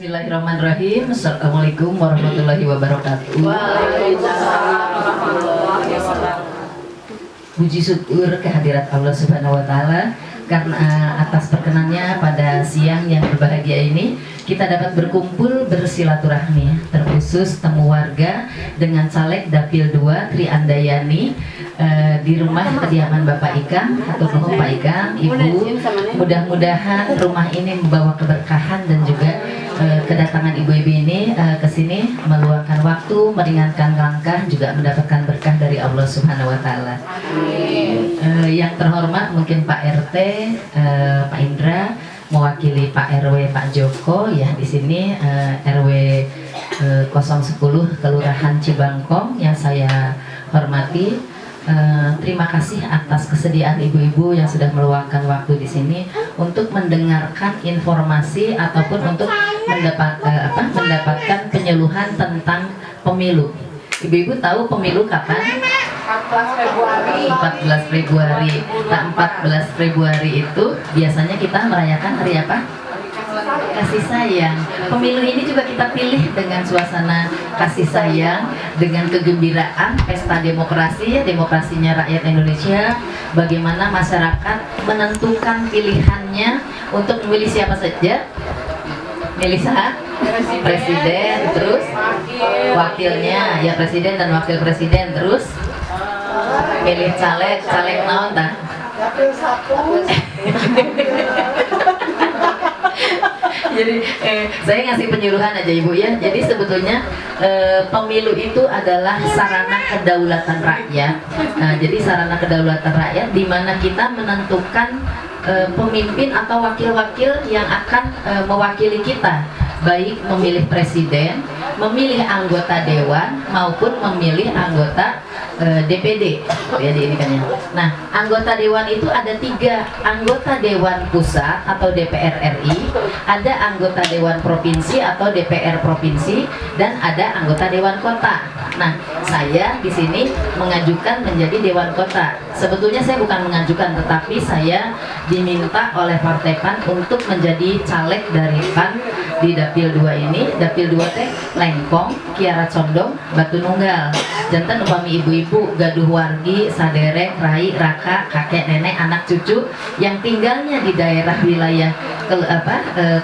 Bismillahirrahmanirrahim. Assalamualaikum warahmatullahi wabarakatuh. Waalaikumsalam warahmatullahi wabarakatuh. Puji syukur kehadirat Allah Subhanahu wa taala karena atas perkenannya pada siang yang berbahagia ini kita dapat berkumpul bersilaturahmi, terkhusus temu warga dengan caleg Dapil 2 Tri Andayani di rumah kediaman Bapak Ikam. Hatur nuhun Pak Ikam, Ibu. Mudah-mudahan rumah ini membawa keberkahan dan juga kedatangan ibu-ibu ini ke sini meluangkan waktu, meringankan langkah, juga mendapatkan berkah dari Allah Subhanahu wa taala. Yang terhormat mungkin Pak RT, Pak Indra mewakili Pak RW Pak Joko ya di sini, RW 010 Kelurahan Cibangkong yang saya hormati. Terima kasih atas kesediaan ibu-ibu yang sudah meluangkan waktu di sini untuk mendengarkan informasi ataupun untuk mendapatkan penyuluhan tentang pemilu. Ibu-ibu tahu pemilu kapan? 14 Februari. 14 Februari. Nah, 14 Februari itu biasanya kita merayakan hari apa? Kasih sayang. Pemilu ini juga kita pilih dengan suasana kasih sayang, dengan kegembiraan, pesta demokrasi, demokrasinya rakyat Indonesia. Bagaimana masyarakat menentukan pilihannya untuk memilih siapa saja? Milih presiden, terus wakilnya, ya presiden dan wakil presiden, terus milih caleg naon tah? Dapil 1. Jadi saya ngasih penyuluhan aja Ibu ya. Jadi sebetulnya pemilu itu adalah sarana kedaulatan rakyat. Jadi sarana kedaulatan rakyat di mana kita menentukan pemimpin atau wakil-wakil yang akan mewakili kita, baik memilih presiden, memilih anggota dewan maupun memilih anggota DPD ya diinikannya. Nah, anggota dewan itu ada 3, anggota dewan pusat atau DPR RI, ada anggota dewan provinsi atau DPR provinsi, dan ada anggota dewan kota. Nah, saya di sini mengajukan menjadi dewan kota. Sebetulnya saya bukan mengajukan, tetapi saya diminta oleh Partai PAN untuk menjadi caleg dari PAN di Dapil 2 ini. Dapil 2 teh Lengkong, Kiara Condong, Batu Nunggal. Jantan upami ibu-ibu gaduh wargi, saderek, rai, raka, kakek, nenek, anak, cucu yang tinggalnya di daerah wilayah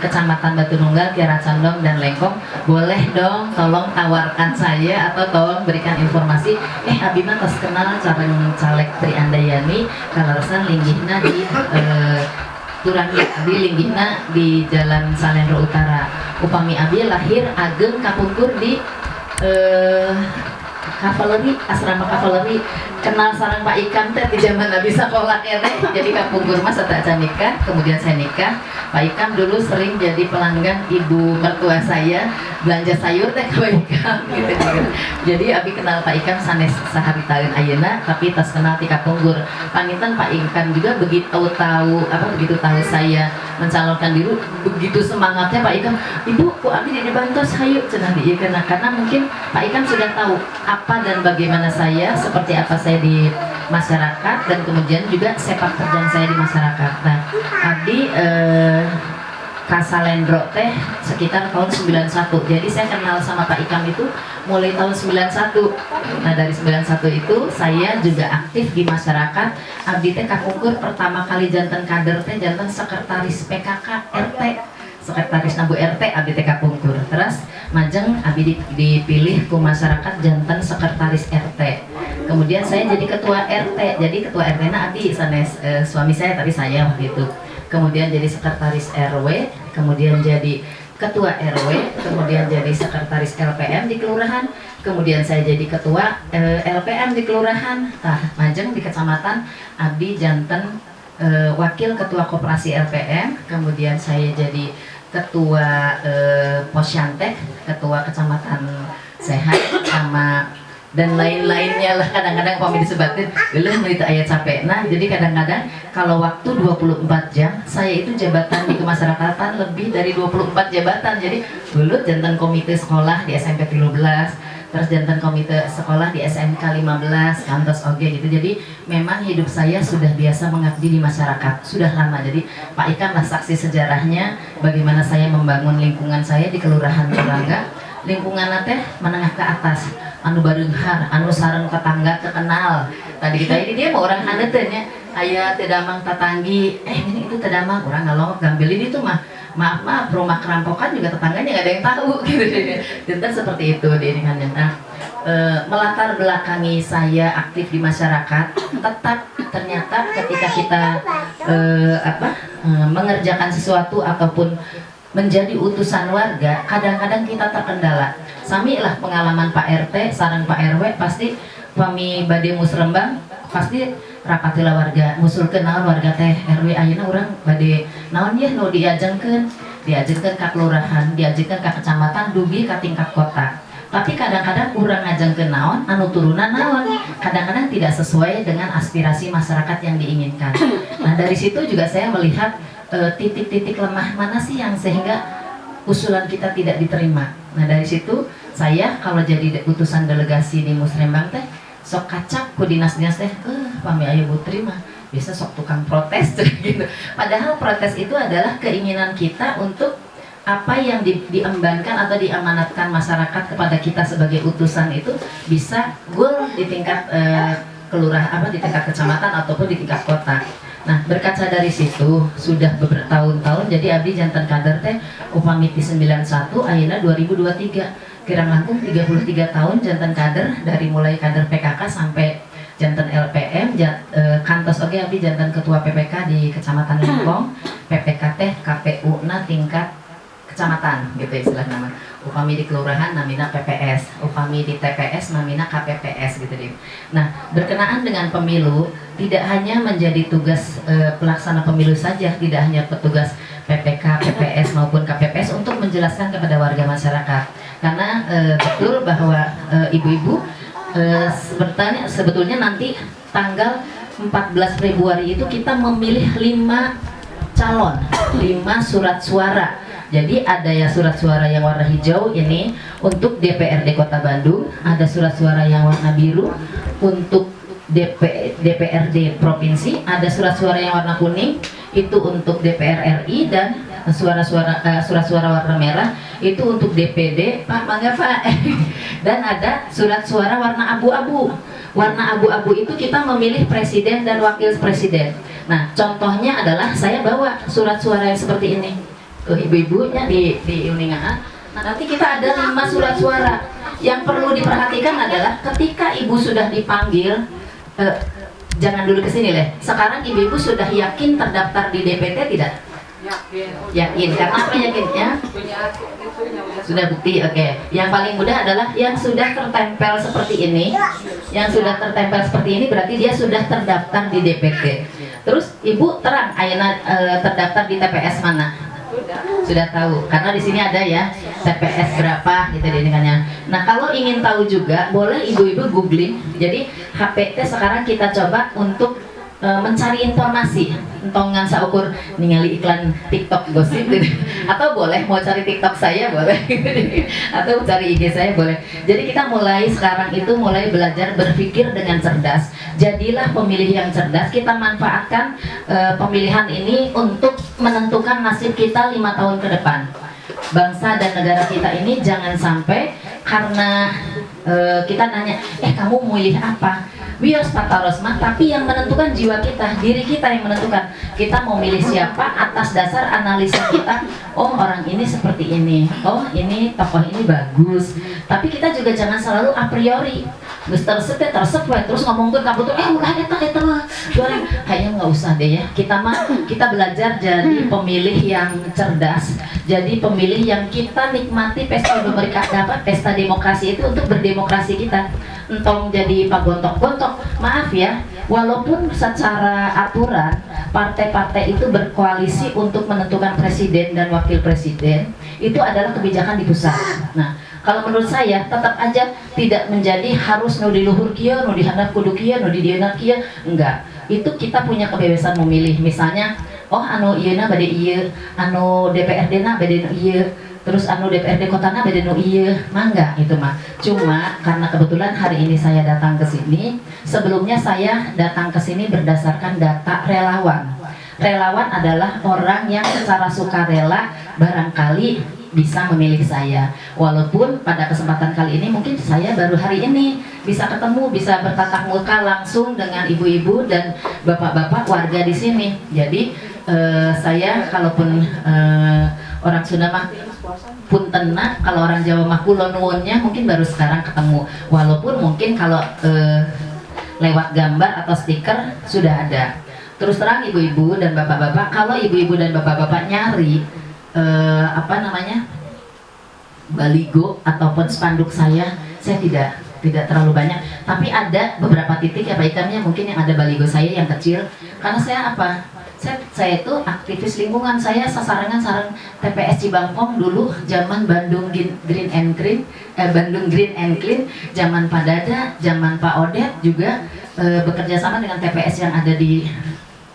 Kecamatan Batu Nunggal, Kiara Condong dan Lengkong, boleh dong tolong tawarkan saya atau tolong berikan informasi. Abi mah tos kenal sareng caleg Tri Andayani kalaresan linggihna di Turangi, Abi linggihna di Jalan Salendro Utara. Upami Abi lahir ageng kapungkur di Kavaleri, asrama Kavaleri. Kenal sarang Pak Ikam teh di zaman Nabi sekolah kene. Jadi kapungkur mas tak nikah, kemudian saya nikah. Pak Ikam dulu sering jadi pelanggan ibu mertua saya belanja sayur teh ke Pak Ikam gitu. Jadi Abi kenal Pak Ikam sanes sehari tahun ayeuna, tapi tas kenal ti kapungkur. Panginten Pak Ikam juga begitu tahu saya mencalonkan diri, begitu semangatnya Pak Ikam, ibu kok Abi dibantos hayu cenah di karena mungkin Pak Ikam sudah tahu apa dan bagaimana saya, seperti apa saya di masyarakat, dan kemudian juga sepak terjang saya di masyarakat. Nah, Abi Kasalendro teh sekitar tahun 91. Jadi saya kenal sama Pak Ikam itu mulai tahun 91. Nah, dari 91 itu saya juga aktif di masyarakat. Abdi teh kapungkur pertama kali jantan kader teh jantan sekretaris PKK RT. Sekretaris Nabu RT Abdi teh kapungkur. Terus majeng Abdi dipilih ke masyarakat jantan sekretaris RT. Kemudian saya jadi ketua RT. Jadi ketua RT na Abdi sanes suami saya, tapi saya waktu itu. Kemudian jadi sekretaris RW, kemudian jadi ketua RW, kemudian jadi sekretaris LPM di kelurahan, kemudian saya jadi ketua LPM di kelurahan. Nah, majeng di kecamatan Abdi janten wakil ketua koperasi LPM, kemudian saya jadi ketua Posyantek, ketua kecamatan Sehat, sama dan lain-lainnya lah. Kadang-kadang kami disebatin geuleuh merita aya capek. Nah, jadi kadang-kadang kalau waktu 24 jam saya itu jabatan di kemasyarakatan lebih dari 24 jabatan. Jadi dulu jantan komite sekolah di SMP 13, terus jantan komite sekolah di SMK 15 kantos oge gitu. Jadi memang hidup saya sudah biasa mengabdi di masyarakat sudah lama. Jadi Pak Ikan lah saksi sejarahnya bagaimana saya membangun lingkungan saya di Kelurahan Turangga. Lingkungan teh menengah ke atas, anu bareunghar, anu sareng tetangga terkenal. Tadi kita ini dia mau orang hanetenya, aya tedamang tatanggi, ini itu tedamang orang ngalong gambil ini tuh mah maaf rumah kerampokan juga tetangganya nggak ada yang tahu gitu. Dan seperti itu di ini kan. Nah, melatar belakangi saya aktif di masyarakat, tetap ternyata ketika kita mengerjakan sesuatu ataupun menjadi utusan warga, kadang-kadang kita terkendala. Sami lah pengalaman Pak RT, saran Pak RW, pasti kami bade musrembang, pasti rapatilah warga, musul naon warga teh RW ayeuna urang bade naon ya nu diajengkeun ka kelurahan, diajengkeun ka kecamatan, dugi ka tingkat kota. Tapi kadang-kadang urang ngajengkeun naon, anu turunan naon, kadang-kadang tidak sesuai dengan aspirasi masyarakat yang diinginkan. Nah, dari situ juga saya melihat titik-titik lemah mana sih yang sehingga usulan kita tidak diterima. Nah, dari situ saya kalau jadi utusan delegasi di Musrembang teh sok kacap ku dinas-dinas teh pami aya putri mah bisa sok tukang protes gitu. Padahal protes itu adalah keinginan kita untuk apa yang diembankan atau diamanatkan masyarakat kepada kita sebagai utusan itu bisa goal di tingkat di tingkat kecamatan ataupun di tingkat kota. Nah, berkaca dari situ sudah beberapa tahun-tahun jadi abdi jantan kader teh upami ti 91 ayeuna 2023 kirang langkung 33 tahun jantan kader, dari mulai kader PKK sampai jantan LPM, kantos oge abdi jantan ketua PPK di Kecamatan Lingkong, PPK teh KPU na tingkat kecamatan gitu istilah nama. Upami di kelurahan namina PPS, upami di TPS namina KPPS gitu deh. Nah, berkenaan dengan pemilu tidak hanya menjadi tugas pelaksana pemilu saja, tidak hanya petugas PPK, PPS maupun KPPS untuk menjelaskan kepada warga masyarakat. Karena betul bahwa ibu-ibu sebetulnya nanti tanggal 14 Februari itu kita memilih 5 calon, 5 surat suara. Jadi ada ya surat suara yang warna hijau ini untuk DPRD Kota Bandung, ada surat suara yang warna biru untuk DPRD Provinsi, ada surat suara yang warna kuning itu untuk DPR RI, dan surat suara warna merah itu untuk DPD Pak Mangga Pak. Dan ada surat suara warna abu-abu. Warna abu-abu itu kita memilih presiden dan wakil presiden. Nah, contohnya adalah saya bawa surat suara yang seperti ini. Ibu-ibunya di Uningaan. Nah, nanti kita ada 5 surat suara. Yang perlu diperhatikan adalah ketika ibu sudah dipanggil, jangan dulu kesini leh. Sekarang ibu-ibu sudah yakin terdaftar di DPT tidak? Yakin. Karena apa yakinnya? Sudah bukti, oke. Yang paling mudah adalah yang sudah tertempel seperti ini. Yang sudah tertempel seperti ini berarti dia sudah terdaftar di DPT. Terus ibu terang, ayeuna terdaftar di TPS mana? Sudah tahu, karena di sini ada ya TPS berapa gitu dinamanya. Nah, kalau ingin tahu juga boleh ibu-ibu googling. Jadi HPT sekarang kita coba untuk mencari informasi entongan saukur ningali iklan TikTok gosip gitu. Atau boleh mau cari TikTok saya boleh atau cari IG saya boleh. Jadi kita mulai sekarang itu mulai belajar berpikir dengan cerdas. Jadilah pemilih yang cerdas. Kita manfaatkan pemilihan ini untuk menentukan nasib kita 5 tahun ke depan. Bangsa dan negara kita ini jangan sampai karena kita nanya, kamu milih apa? Wios patarosmah, tapi yang menentukan jiwa kita, diri kita yang menentukan. Kita mau milih siapa atas dasar analisa kita. Oh, orang ini seperti ini. Oh, ini tokoh ini bagus. Tapi kita juga jangan selalu a priori. Tersep terus ngomong tuh kamu tuh ulah eta kayaknya nggak usah deh ya. Kita belajar jadi pemilih yang cerdas. Jadi pemilih yang kita nikmati pesta demokrasi itu untuk berdemokrasi kita. Entong jadi pagontok-gontok, maaf ya, walaupun secara aturan partai-partai itu berkoalisi untuk menentukan presiden dan wakil presiden, itu adalah kebijakan di pusat. Nah, kalau menurut saya tetap aja tidak menjadi harus nu di luhur kieu, nu di handap kudu kieu, nu di dieuna kieu, enggak. Itu kita punya kebebasan memilih. Misalnya, oh anu ieuna bade ieu, anu DPRD na bade ieu, terus anu DPRD kotana beda nu ieu mangga itu mah. Cuma karena kebetulan hari ini saya datang ke sini, sebelumnya saya datang ke sini berdasarkan data relawan. Relawan adalah orang yang secara sukarela barangkali bisa memilih saya. Walaupun pada kesempatan kali ini mungkin saya baru hari ini bisa ketemu, bisa bertatap muka langsung dengan ibu-ibu dan bapak-bapak warga di sini. Jadi saya kalaupun orang Sunda mah puntena, kalau orang Jawa mah kula nuwunnya mungkin baru sekarang ketemu. Walaupun mungkin kalau lewat gambar atau stiker sudah ada. Terus terang ibu-ibu dan bapak-bapak, kalau ibu-ibu dan bapak-bapak nyari baligo ataupun spanduk saya tidak terlalu banyak, tapi ada beberapa titik ya Pak Ikamnya mungkin yang ada baligo saya yang kecil, karena saya itu aktivis lingkungan. Saya sasarangan sarang TPS Cibangpong dulu zaman Bandung Green and Clean, Bandung Green and Clean, zaman Pak Dada, zaman Pak Odet juga bekerja sama dengan TPS yang ada di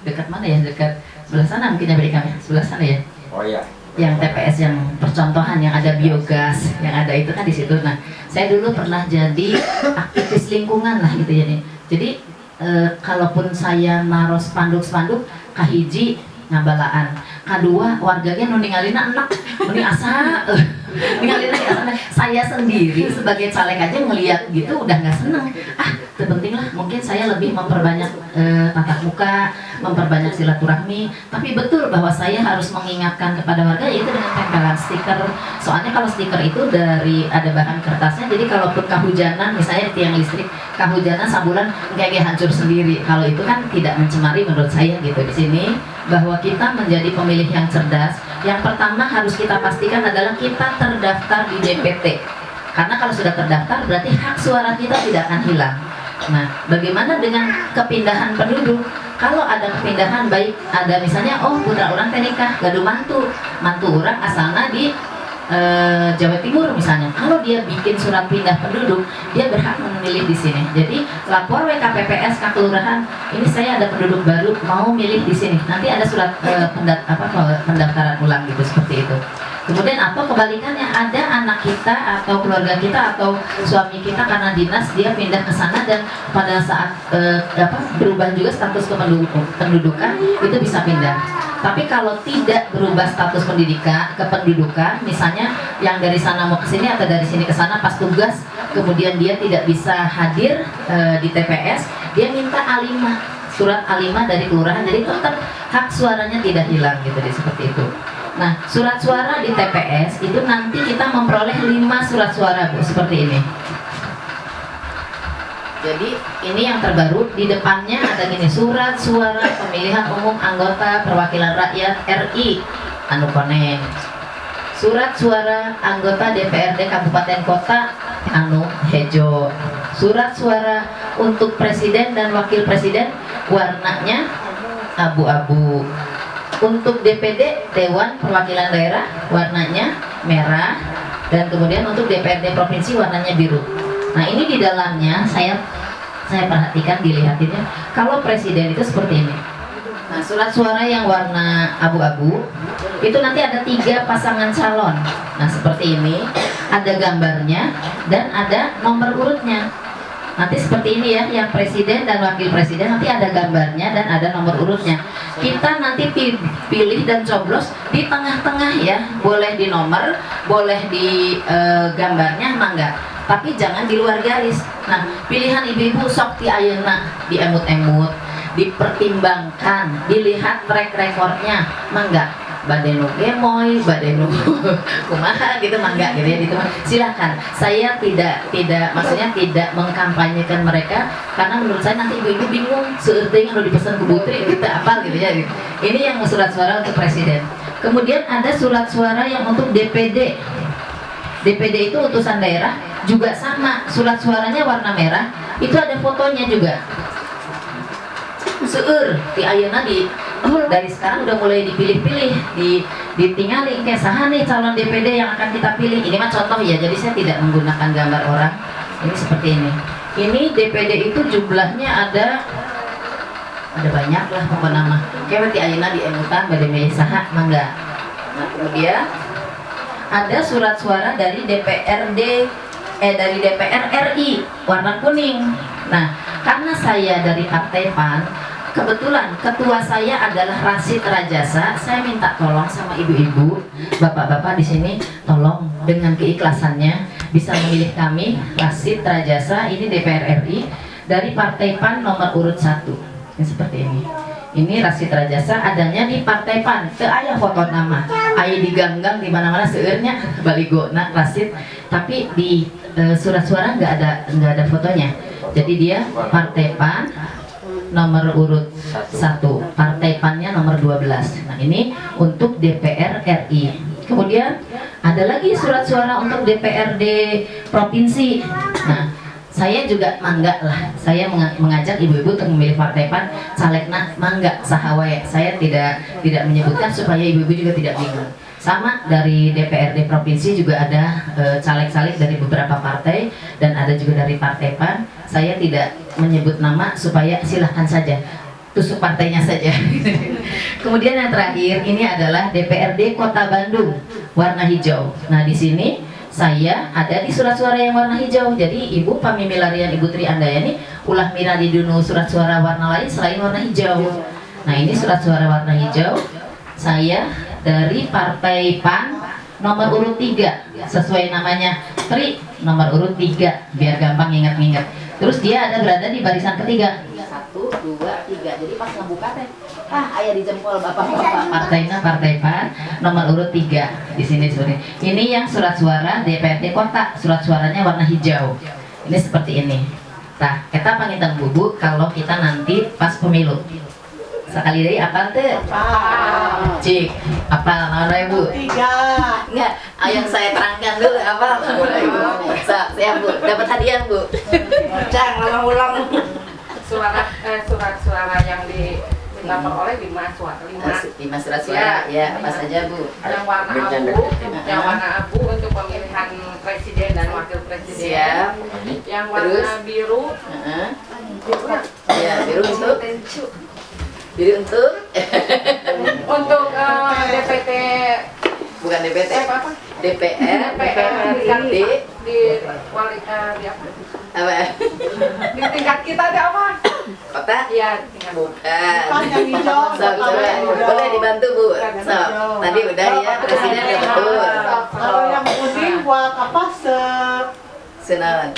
dekat mana ya, dekat sebelah sana mungkin ya Pak Ikamnya, sebelah sana ya. Oh iya. Yang TPS yang percontohan yang ada biogas, yang ada itu kan di situ. Nah, saya dulu pernah jadi aktivis lingkungan lah gitu ya nih. Jadi kalaupun saya naruh spanduk-spanduk kahiji ngabalaan, kedua warganya nu ningalina enak, meni asa ningalina asa. Saya sendiri sebagai caleg aja ngelihat gitu udah nggak seneng. Terpenting lah, mungkin saya lebih memperbanyak tatap muka, memperbanyak silaturahmi. Tapi betul bahwa saya harus mengingatkan kepada warga yaitu dengan tempelan stiker. Soalnya kalau stiker itu dari ada bahan kertasnya, jadi kalaupun kehujanan, misalnya di tiang listrik kehujanan sabulan kayak hancur sendiri. Kalau itu kan tidak mencemari menurut saya gitu. Di sini bahwa kita menjadi pemilih yang cerdas, yang pertama harus kita pastikan adalah kita terdaftar di DPT. Karena kalau sudah terdaftar berarti hak suara kita tidak akan hilang. Nah, bagaimana dengan kepindahan penduduk? Kalau ada kepindahan, baik ada misalnya, putra orang teh nikah, gaduh mantu orang asalnya di Jawa Timur misalnya. Kalau dia bikin surat pindah penduduk, dia berhak memilih di sini. Jadi lapor WKPPS ke kelurahan, ini saya ada penduduk baru mau milih di sini. Nanti ada surat pendaftaran ulang gitu seperti itu. Kemudian atau kebalikannya, ada anak kita atau keluarga kita atau suami kita karena dinas dia pindah ke sana dan pada saat berubah juga status kependudukan itu bisa pindah. Tapi kalau tidak berubah status kependudukan, misalnya yang dari sana mau ke sini atau dari sini ke sana pas tugas, kemudian dia tidak bisa hadir di TPS, dia minta A5, surat A5 dari kelurahan, jadi tetap hak suaranya tidak hilang gitu, seperti itu. Nah, surat suara di TPS itu nanti kita memperoleh 5 surat suara Bu, seperti ini. Jadi ini yang terbaru, di depannya ada gini, surat suara pemilihan umum anggota perwakilan rakyat RI anu koneng. Surat suara anggota DPRD Kabupaten Kota anu hejo. Surat suara untuk presiden dan wakil presiden warnanya abu-abu. Untuk DPD Dewan Perwakilan Daerah warnanya merah, dan kemudian untuk DPRD provinsi warnanya biru. Nah, ini di dalamnya saya perhatikan, dilihatinnya kalau presiden itu seperti ini. Nah, surat suara yang warna abu-abu itu nanti ada 3 pasangan calon. Nah, seperti ini, ada gambarnya dan ada nomor urutnya. Nanti seperti ini ya, yang presiden dan wakil presiden nanti ada gambarnya dan ada nomor urutnya. Kita nanti pilih dan coblos di tengah-tengah ya, boleh di nomor, boleh di gambarnya, mangga. Tapi jangan di luar garis. Nah, pilihan ibu-ibu sok ti ayeuna diemut-emut, dipertimbangkan, dilihat track recordnya, mangga. Badenu gemoy, badenu kumaha gitu, mangga gitu ya, gitu. Silakan. Saya tidak maksudnya tidak mengkampanyekan mereka, karena menurut saya nanti ibu-ibu bingung seuting kalau dipesan ke Putri kita apa gitu ya. Ini yang surat suara untuk presiden. Kemudian ada surat suara yang untuk DPD. DPD itu utusan daerah juga sama, surat suaranya warna merah, itu ada fotonya juga. Seueur di ayeuna dari sekarang udah mulai dipilih-pilih, ditinggali kayak saha nih calon DPD yang akan kita pilih. Ini mah contoh ya, jadi saya tidak menggunakan gambar orang. Ini seperti ini. Ini DPD itu jumlahnya ada banyak lah pokoknya mah. Kayak di ayeuna di emutan bade milih saha mangga. Nah, kemudian ada surat suara dari dari DPR RI warna kuning. Nah, karena saya dari Partai PAN, kebetulan ketua saya adalah Rasid Rajasa. Saya minta tolong sama ibu-ibu, bapak-bapak di sini, tolong dengan keikhlasannya bisa memilih kami Rasid Rajasa, ini DPR RI dari Partai PAN nomor urut 1. Ini seperti ini. Ini Rasid Rajasa adanya di Partai PAN. Teu aya foto nama. Aya diganggang di mana-mana seueurnya baligona Rasid, tapi di surat suara nggak ada fotonya. Jadi dia Partai PAN nomor urut 1, Partai PAN-nya nomor 12. Nah, ini untuk DPR RI. Kemudian ada lagi surat suara untuk DPRD provinsi. Nah, saya juga mangga lah. Saya mengajak ibu-ibu untuk memilih Partai PAN. Calegna mangga sahawae. Saya tidak menyebutkan supaya ibu-ibu juga tidak bingung. Sama dari DPRD provinsi juga ada caleg-caleg dari beberapa partai dan ada juga dari Partai PAN. Saya tidak menyebut nama supaya silahkan saja tusuk partainya saja. Kemudian yang terakhir ini adalah DPRD Kota Bandung warna hijau. Nah, di sini saya ada di surat suara yang warna hijau. Jadi ibu pamimilarian Ibu Tri Andayani ulah mira di dunu surat suara warna lain selain warna hijau. Nah, ini surat suara warna hijau. Saya dari Partai PAN nomor urut 3, sesuai namanya Tri, nomor urut 3 biar gampang ingat-ingat. Terus dia berada di barisan ketiga. 1, 2, 3. Jadi pas ngebuka teh, aya di jempol bapak-bapak. Partainya Partai PAN nomor urut 3 di sini sebenarnya. Ini yang surat suara DPRD Kota, surat suaranya warna hijau. Ini seperti ini. Nah, kita panggilkan bubu kalau kita nanti pas pemilu. Sekali dari apa tuh? Cik, apa nama ibu? 3. Enggak, yang saya terangkan dulu apa nama ibu? Saya bu, dapat hadiah bu. Jangan ulang. Surat suara yang kita peroleh 5 suara. 5 surat suara, ya apa saja bu? Yang warna abu untuk pemilihan presiden dan wakil presiden. Siap. Yang warna biru. Ya, biru untuk. Biru untuk DPT, bukan DPT, apa? DPR di wali apa? Di tingkat kita ada apa? Kota? Iya, Bukan. yang hijau. Boleh dibantu bu. Tadi udah ya presiden udah betul. Kalau yang kuning buat apa? Senawan.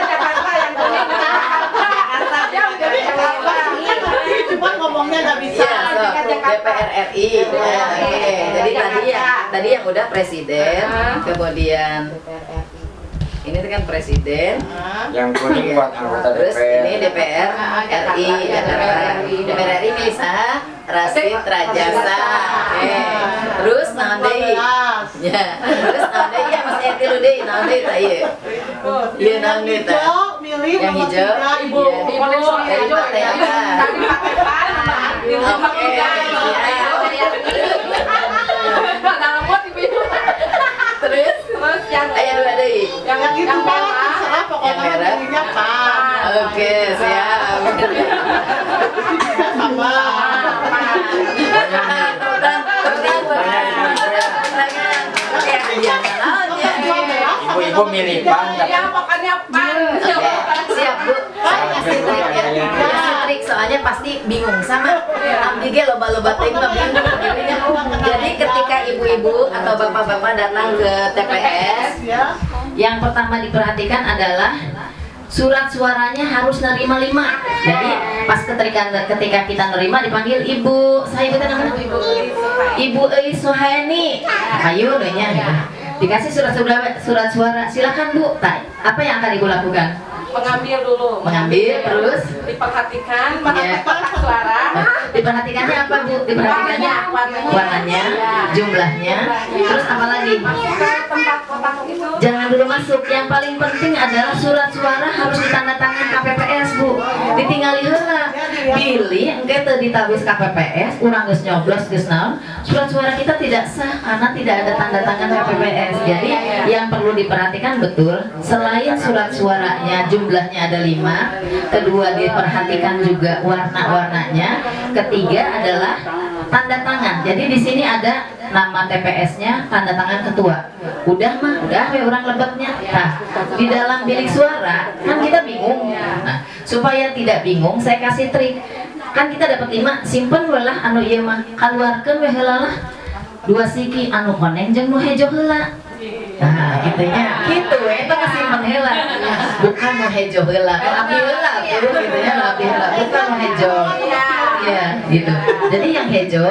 Jakarta yang kuning. Cuma ngomongnya nggak bisa. DPR RI. Jadi tadi yang udah presiden, kemudian ini kan presiden, yang kuning buat anggota terus DPR. ini DPR RI, DPR RI bisa Rasid Rajasa. Terus naon deui? Ya, terus naon deui ya Mas Eti lu deui, naon deui tah ieu? Ieu naon deui tah? Yang hijau, Ibu dari partai apa? Dari Partai PAN. Oke, terus yang aya dua deui. yang merah. Yang merah. Oke, siap. Ibu-ibu milih PAN Ya, pokoknya PAN. Siap bu, saya kasih trik ya. Kasih trik soalnya pasti bingung sama abdi ge loba-loba teh mah bingung jadinya. Jadi ketika ibu-ibu atau bapak-bapak datang ke TPS, yang pertama diperhatikan adalah surat suaranya harus nerima 5. Jadi pas ketika kita nerima dipanggil ibu, saya ibu namanya Ibu Elis Suhaini. Ayo dehnya gitu. Dikasih surat suara, silakan bu. Apa yang akan ibu lakukan? Mengambil dulu. Mengambil terus Diperhatikan kotak suara. diperhatikannya apa bu? Diperhatikannya warnanya, jumlahnya, terus apa lagi? Ke tempat kotak itu. Jangan dulu masuk. Yang paling penting adalah surat suara harus ditandatangan KPPS bu. Ditinggali heula. Pilih engke teu ditabis KPPS, urang geus nyoblos geus naon, surat suara kita tidak sah karena tidak ada tanda tangan KPPS. Jadi yang perlu diperhatikan betul, selain surat suaranya jumlahnya ada 5, kedua diperhatikan juga warna-warnanya, ketiga adalah tanda tangan. Jadi di sini ada nama TPS-nya, tanda tangan ketua. Udah mah, udah we orang lebetnya. Nah, di dalam bilik suara kan kita bingung. Nah, supaya tidak bingung, saya kasih trik. Kan kita dapat 5, simpen we lah anu ieu mah, kaluarkeun we heula lah. 2 siki anu koneng jeung nu hejo heula. Nah, gitunya. Gitu we eta mah simpen heula. Bukan nu hejo heula. Abdi heula tuh gitunya abdi heula. Bukan nu hejo. Iya, gitu. Jadi yang hejo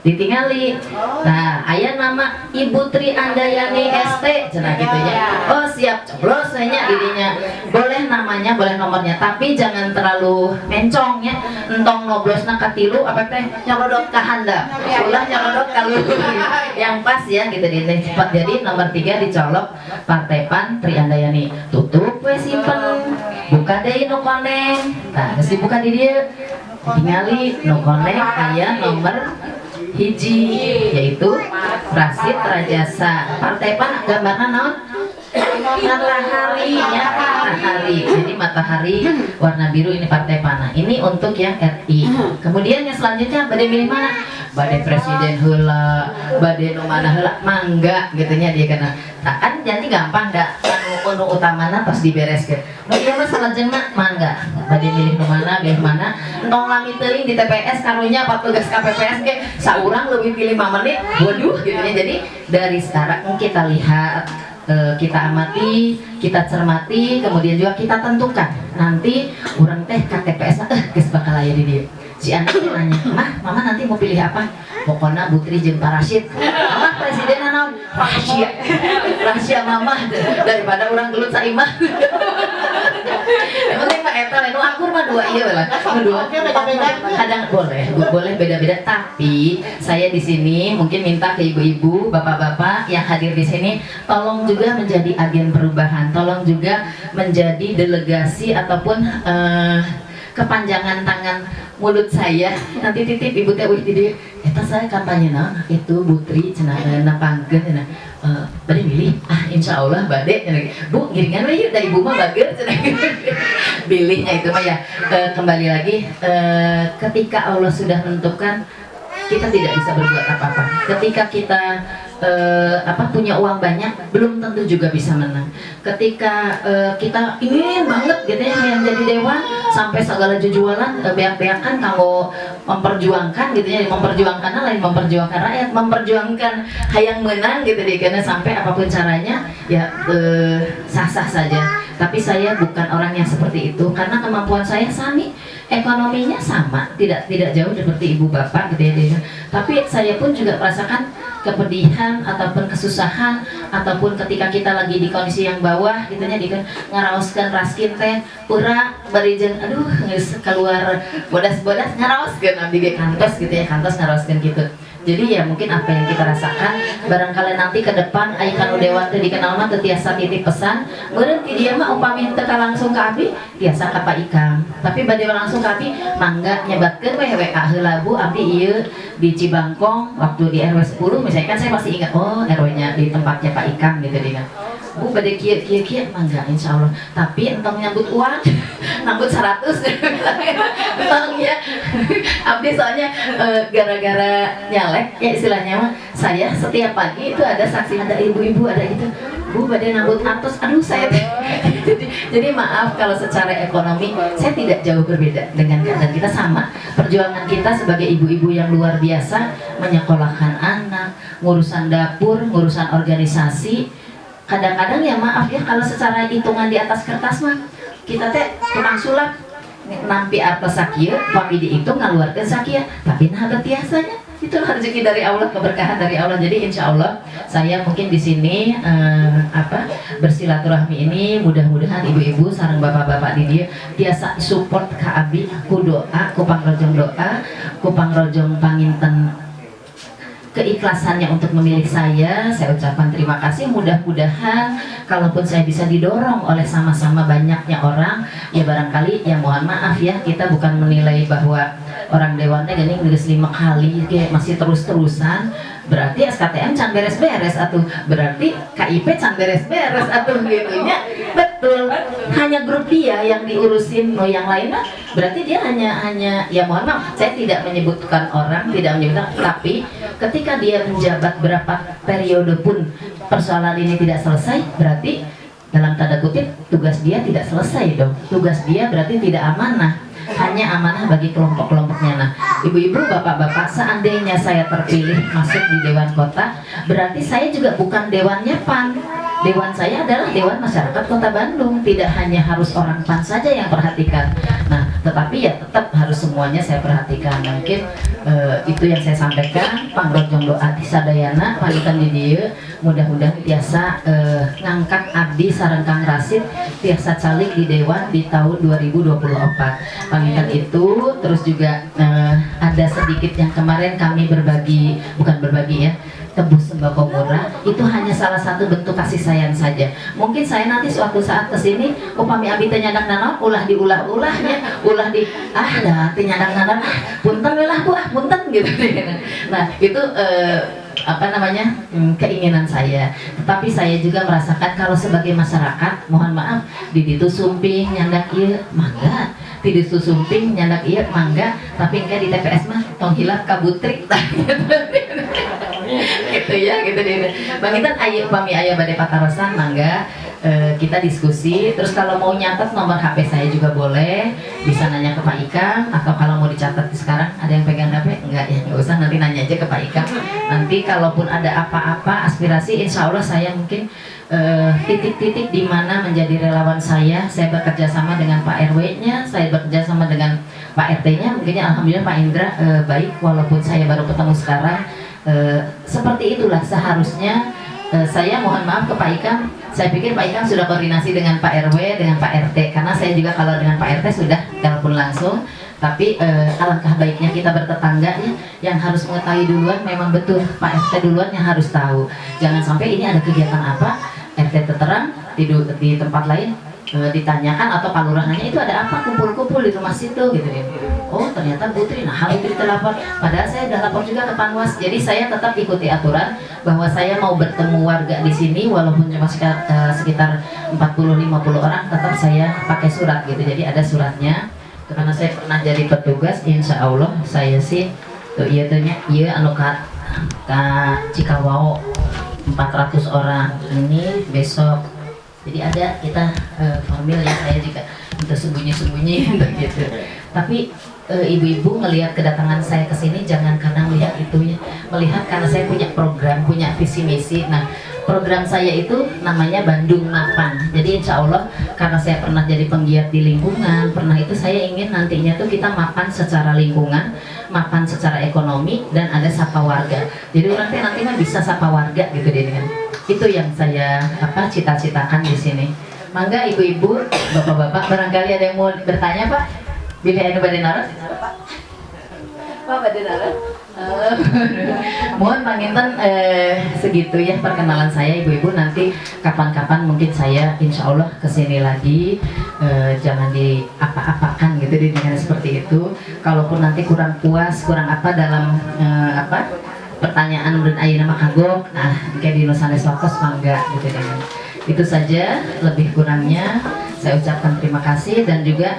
ditingali. Nah, aya nama Ibu Tri Andayani ST cenah gitu ya. Oh, siap coblos nya didinya. Boleh namanya, boleh nomornya, tapi jangan terlalu mencong ya. Entong noblosna ka 3 apa teh nyolodot ka handap. Ulah nyolodot ka luhur. Yang pas ya gitu di cepat. Jadi nomor 3 dicolok Partai PAN Tri Andayani. Tutup we simpen. Buka deui nu koneng. Nah, geus dibuka di dieu. Tingali nu koneng aya nomor hiji, yaitu Rasid Rajasa. Partai PAN gambarnya naon? Matahari ya, matahari. Jadi matahari warna biru ini Partai PAN. Nah, ini untuk yang RI. Kemudian yang selanjutnya bade milih mana? Bade presiden heula, bade nu mana heula, mangga gitunya dia kana. Nah, kan jadi gampang dah anu utamana pas dibereskeun. Nu ieu mah salajengna mangga. Bade milih nu mana, milih mana. Entong lami teuing di TPS karunya petugas KPPS ge saurang leuwih pilih 5 menit. Waduh gitunya. Jadi dari sekarang kita lihat, kita amati, kita cermati, kemudian juga kita tentukan. Nanti orang teh KTPS geus bakal aya di dieu. Si anak nanya, mama nanti mau pilih apa? Pokoknya Butri jeung Pak Rasid. Mama presiden naon? Rahasia. Rahasia mama daripada orang gelut saimah. Yang penting mah eta nu akur mah 2 ieu lah. Kadang boleh beda-beda, tapi saya di sini mungkin minta ke ibu-ibu, bapak-bapak yang hadir di sini tolong juga menjadi agen perubahan. Tolong juga menjadi delegasi ataupun kepanjangan tangan mulut saya. Nanti titip ibu teh wih di eta saya kampanye naon itu Butri cenah napangkeun cenah bade milih insyaallah bade cenah Bu giringan we yeuh da ibu mah bager cenah pilihnya itu mah ya. Kembali lagi ketika Allah sudah menentukan, kita tidak bisa berbuat apa-apa. Ketika kita punya uang banyak, belum tentu juga bisa menang. Ketika kita ingin banget gitu ya yang jadi dewan, sampai segala jujualan beak-beakan kanggo memperjuangkan gitu ya, memperjuangkan lain memperjuangkan rakyat, memperjuangkan hayang menang gitu deh, karena sampai apapun caranya ya sah-sah saja. Tapi saya bukan orang yang seperti itu, karena kemampuan saya sami, ekonominya sama, tidak jauh seperti ibu bapak gitu ya. Tapi saya pun juga merasakan kepedihan ataupun kesusahan, ataupun ketika kita lagi di kondisi yang bawah gitu nya, ngaraoskeun raskin teh pura barijeun aduh geus keluar bodas-bodas ngaraoskeun abdi ge kantos gitu ya, kantos ngaraoskeun gitu. Jadi ya mungkin apa yang kita rasakan barangkali nanti ke depan aya kanu dewan teh dikenal mah teu tiasa titip pesan meureun ti dieu mah upami teu langsung ka abdi tiasa ka Pak Ikam, tapi bade langsung ka abdi mangga nyebatkeun we WA heula Bu abdi ieu di Cibangkong waktu di RW 10 misalkan saya masih ingat RW-nya di tempatnya Pak Ikam gitu dia. Bu bade kieu mangga insyaallah, tapi entong nyambut uang nambut 100 entong ya abdi soalnya gara-gara nyalek ya istilahnya mah saya setiap pagi itu ada saksi, ada ibu-ibu ada itu Bu bade nambut 100, aduh saya jadi maaf kalau secara ekonomi saya tidak jauh berbeda dengan keadaan kita, sama perjuangan kita sebagai ibu-ibu yang luar biasa menyekolahkan anak, ngurusan dapur, ngurusan organisasi. Kadang-kadang ya maaf ya kalau secara hitungan di atas kertas mah kita teh tukang sulap nampi atas sakieu pami dihitung ngaluarkeun sakieu, tapi nah biasanya itu rezeki dari Allah, keberkahan dari Allah. Jadi insya Allah saya mungkin di sini bersilaturahmi ini mudah-mudahan ibu-ibu sareng bapak-bapak di dia biasa support ka abdi ku doa, ku pangrojong doa, ku pangrojong panginten keikhlasannya untuk memilih saya ucapkan terima kasih. Mudah-mudahan kalaupun saya bisa didorong oleh sama-sama banyaknya orang, ya barangkali ya mohon maaf ya, kita bukan menilai bahwa orang dewannya gini geus 5 kali kayak masih terus-terusan berarti SKTM can beres-beres atau berarti KIP can beres-beres atau gitunya. Betul, hanya grup dia yang diurusin, yang lainnya berarti dia hanya ya mohon maaf, saya tidak menyebutkan orang, tidak menyebutkan, tapi ketika dia menjabat berapa periode pun persoalan ini tidak selesai, berarti dalam tanda kutip tugas dia tidak selesai dong. Tugas dia berarti tidak amanah, hanya amanah bagi kelompok-kelompoknya. Nah, ibu-ibu, bapak-bapak, seandainya saya terpilih masuk di Dewan Kota, berarti saya juga bukan dewannya PAN. Dewan saya adalah Dewan Masyarakat Kota Bandung. Tidak hanya harus orang PAN saja yang perhatikan. Nah, tetapi ya tetap harus semuanya saya perhatikan. Mungkin itu yang saya sampaikan. Pangrojong doa di sadayana, palitan di dieu, mudah-mudahan biasa ngangkat abdi sareng Kang Rasid tiasa calik di Dewan di tahun 2024. Pamitan itu, terus juga ada sedikit yang kemarin kami berbagi, bukan berbagi ya, tebus sembako murah, itu hanya salah satu bentuk kasih sayang saja. Mungkin saya nanti suatu saat kesini, upami abdi teh nyadak nanon, ulah diulah-ulahnya, ulah di dah teh nyadak nanon, punten we lah Bu, punten gitu. Nah, itu apa namanya, keinginan saya. Tetapi saya juga merasakan kalau sebagai masyarakat, mohon maaf, di ditu sumping nyandak ieu mangga, di ditu sumping nyandak ieu mangga, tapi engke di TPS mah tong hilap kabutrik gitu ya, gitu deh. Bang Intan, ayo pami aya bade patarosan mangga, kita diskusi. Terus kalau mau nyatet nomor HP saya juga boleh, bisa nanya ke Pak Ikam, atau kalau mau dicatat sekarang ada yang pegang HP? Enggak ya, nggak usah, nanti nanya aja ke Pak Ikam. Nanti kalaupun ada apa-apa aspirasi, insya Allah saya mungkin titik-titik di mana menjadi relawan saya bekerja sama dengan Pak RW-nya, saya bekerja sama dengan Pak RT-nya. Mungkinnya alhamdulillah Pak Indra baik, walaupun saya baru ketemu sekarang. Seperti itulah seharusnya. Saya mohon maaf ke Pak Ikam, saya pikir Pak Ikam sudah koordinasi dengan Pak RW, dengan Pak RT, karena saya juga kalau dengan Pak RT sudah telepon langsung. Tapi alangkah baiknya kita bertetangga ya, yang harus mengetahui duluan. Memang betul Pak RT duluan yang harus tahu. Jangan sampai ini ada kegiatan apa, RT terterang di tempat lain ditanyakan, atau Pak Lurahannya itu ada apa, kumpul-kumpul di rumah situ gitu ya. Oh ternyata Putri, nah Putri terlapor, padahal saya sudah lapor juga ke Panwas. Jadi saya tetap ikuti aturan bahwa saya mau bertemu warga di sini, walaupun cuma sekitar 40-50 orang, tetap saya pakai surat gitu. Jadi ada suratnya, karena saya pernah jadi petugas. Insya Allah saya sih tuh iya tanya iya anu ka Cikawao 400 orang ini besok. Jadi ada kita formil ya, saya juga untuk sembunyi-sembunyi untuk gitu. Tapi ibu-ibu ngelihat kedatangan saya ke sini jangan karena melihat itu ya, melihat karena saya punya program, punya visi misi. Nah, program saya itu namanya Bandung Mapan. Jadi insya Allah karena saya pernah jadi penggiat di lingkungan, pernah itu saya ingin nantinya tuh kita mapan secara lingkungan, mapan secara ekonomi, dan ada sapa warga. Jadi nanti mah bisa sapa warga gitu deh kan. Itu yang saya cita-citakan di sini. Mangga ibu-ibu, bapak-bapak, barangkali ada yang mau bertanya Pak? Bila anu bade naros, Pak bade naros. Mohon panginten segitu ya perkenalan saya ibu-ibu. Nanti kapan-kapan mungkin saya insya Allah kesini lagi. Jangan di apa-apakan gitu dengan seperti itu. Kalaupun nanti kurang puas, kurang apa dalam pertanyaan dan ayeuna mah kagok, nah kayak di Nusanes Wakos mangga gitu dengan itu saja. Lebih kurangnya saya ucapkan terima kasih, dan juga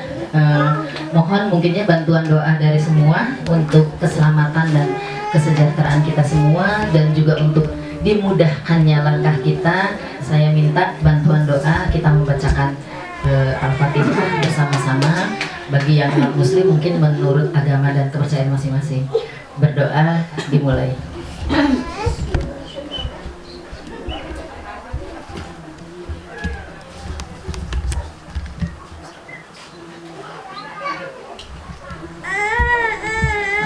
mohon mungkinnya bantuan doa dari semua untuk keselamatan dan kesejahteraan kita semua, dan juga untuk dimudahkannya langkah kita. Saya minta bantuan doa, kita membacakan Al-Fatihah bersama-sama. Bagi yang non muslim mungkin menurut agama dan kepercayaan masing-masing. Berdoa dimulai.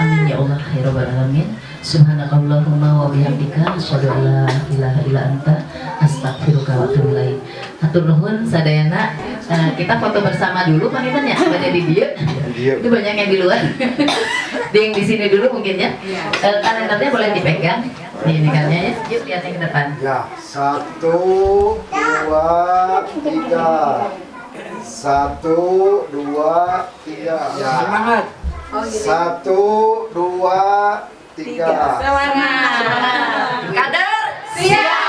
Amin ya Allah ya Rabbal Alamin. Subhanakallahumma wa bihamdika asyhadu an la ilaha illa anta astaghfiruka wa atubu ilaik. Hatur nuhun sadayana. Kita foto bersama dulu panitan ya, ada di dia. Itu banyak yang di luar. Yang di sini dulu mungkin ya. Kalendernya boleh dipegang. Ini kalnya ya. Yuk lihat yang ke depan. Ya, 1, 2, 3. 1, 2, 3. Ya. Semangat. 1, 2, tiga. Semangat. Kader Siap.